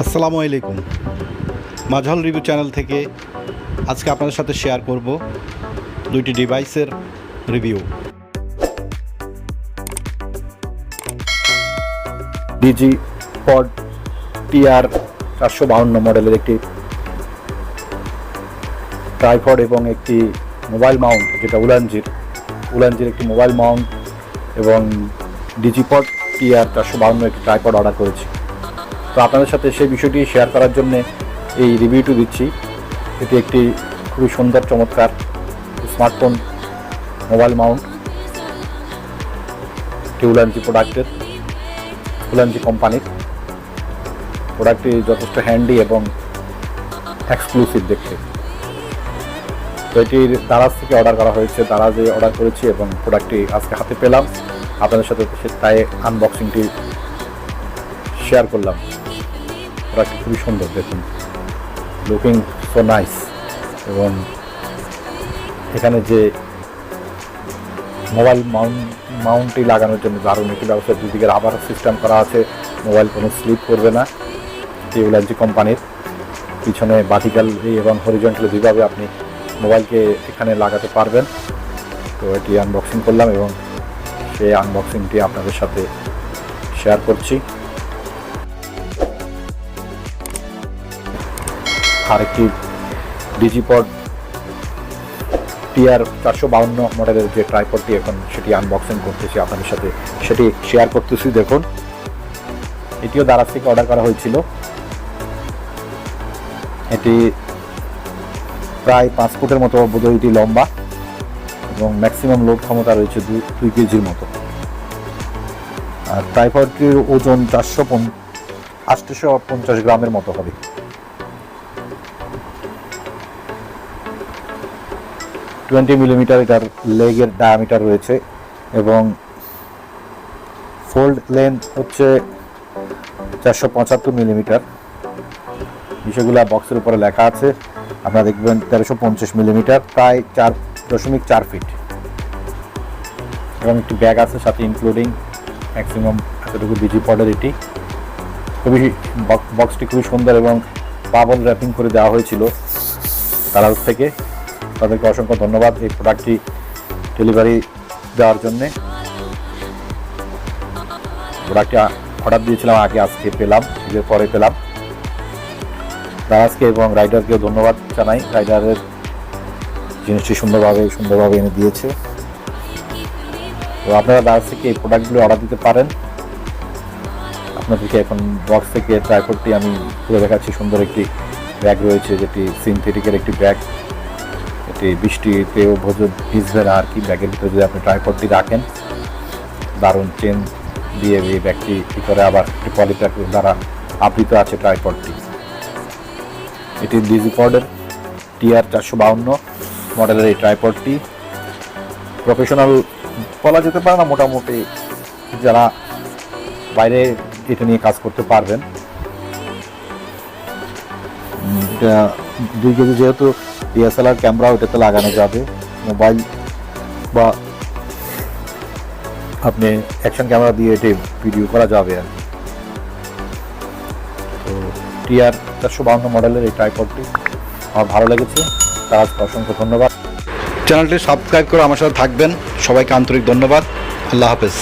আসসালামু আলাইকুম। Mazharul review channel থেকে আজকে আপনাদের সাথে শেয়ার করব দুইটি ডিভাইসের রিভিউ। ডিজি পড টিআর 452 মডেলের একটি ট্রাইপড এবং একটি মোবাইল মাউন্ট, যেটা উলানজির একটি মোবাইল মাউন্ট এবং ডিজিপড টিআর 452 একটি ট্রাইপড অর্ডার করেছি। তো আপনাদের সাথে সেই বিষয়টি শেয়ার করার জন্য এই রিভিউটি দিচ্ছি। এটি একটি খুবই সুন্দর চমৎকার স্মার্টফোন মোবাইল মাউন্ট, একটি উলানজি কোম্পানির প্রোডাক্টটি যথেষ্ট হ্যান্ডি এবং এক্সক্লুসিভ দেখতে। তো এটির দারাজ থেকে অর্ডার করা হয়েছে, দারাজে অর্ডার করেছি এবং প্রোডাক্টটি আজকে হাতে পেলাম। আপনাদের সাথে তাই আনবক্সিংটি শেয়ার করলাম। প্রোডাক্টটি খুবই সুন্দর, দেখুন, লুকিং সো নাইস। এবং এখানে যে মোবাইল মাউন্টটি লাগানোর জন্য দারুণ একটি ব্যবস্থা, দুদিকে রাবার সিস্টেম করা আছে, মোবাইল কোনো স্লিপ করবে না। উলানজি কোম্পানির পিছনে ভার্টিক্যালি এবং হরিজন্টালি দুইভাবে আপনি মোবাইলকে এখানে লাগাতে পারবেন। তো এটি আনবক্সিং করলাম এবং সেই আনবক্সিংটি আপনাদের সাথে শেয়ার করছি। আরেকটি ডিজিপড টিআর 452 মডেলের যে ট্রাইপডটি, এখন সেটি আনবক্সিং করতেছি, আপনাদের সাথে সেটি শেয়ার করতেছি। দেখুন, এটিও দারাজ থেকে অর্ডার করা হয়েছিল। এটি প্রায় 5 ফুটের মতো বোধহয় এটি লম্বা এবং ম্যাক্সিমাম লোড ক্ষমতা রয়েছে 2 কেজির মতো। আর ট্রাইপডটির ওজন 850 গ্রামের মতো হবে। মিলিমিটার এটার লেগের ডায়ামিটার রয়েছে এবং ফোল্ড লেন্থ হচ্ছে 475 মিলিমিটার। বিষয়গুলো বক্সের উপরে লেখা আছে, আপনারা দেখবেন 1350 মিলিমিটার, প্রায় 4.4 ফিট। এবং একটি ব্যাগ আছে সাথে ইনক্লুডিং, ম্যাক্সিমাম এতটুকু ডিজিপডের। এটি বক্সটি খুবই সুন্দর এবং বাবল র্যাপিং করে দেওয়া হয়েছিল দারাজ থেকে। তাদেরকে অসংখ্য ধন্যবাদ এই প্রোডাক্টটি ডেলিভারি দেওয়ার জন্যে। প্রোডাক্টটি অর্ডার দিয়েছিলাম আগে, আজকে পেলাম, ঈদের পরে পেলাম। দারাজকে এবং রাইডারকেও ধন্যবাদ জানাই, রাইডারের জিনিসটি সুন্দরভাবে এনে দিয়েছে। তো আপনারা দারাজ থেকে এই প্রোডাক্টগুলো অর্ডার দিতে পারেন। আপনাদেরকে এখন বক্স থেকে ট্রাইপডটি আমি খুলে দেখাচ্ছি। সুন্দর একটি ব্যাগ রয়েছে, যেটি সিনথেটিকের একটি ব্যাগ। এটি বৃষ্টিতেও ভিজবে না আর কি। ব্যাগের ভিতরে যদি আপনি ট্রাইপডটি রাখেন, দারুণ চেন দিয়ে এই ব্যাগটি ভিতরে আবার একটি পলিপ্যাক দ্বারা আবৃত আছে ট্রাইপডটি। এটি ডিজিপডের টিআর 452 মডেলের এই ট্রাইপডটি প্রফেশনাল বলা যেতে পারে না, মোটামুটি যারা বাইরে এটা নিয়ে কাজ করতে পারবেন। এটা 2 কেজি, যেহেতু ডিএসএলআর ক্যামেরা ওটাতে লাগানো যাবে, মোবাইল বা আপনি অ্যাকশন ক্যামেরা দিয়ে এটি ভিডিও করা যাবে আর কি। তো টিআর 452 মডেলের এই ট্রাইপডটি আমার ভালো লেগেছে, তার অসংখ্য ধন্যবাদ। চ্যানেলটি সাবস্ক্রাইব করে আমার সাথে থাকবেন। সবাইকে আন্তরিক ধন্যবাদ। আল্লাহ হাফেজ।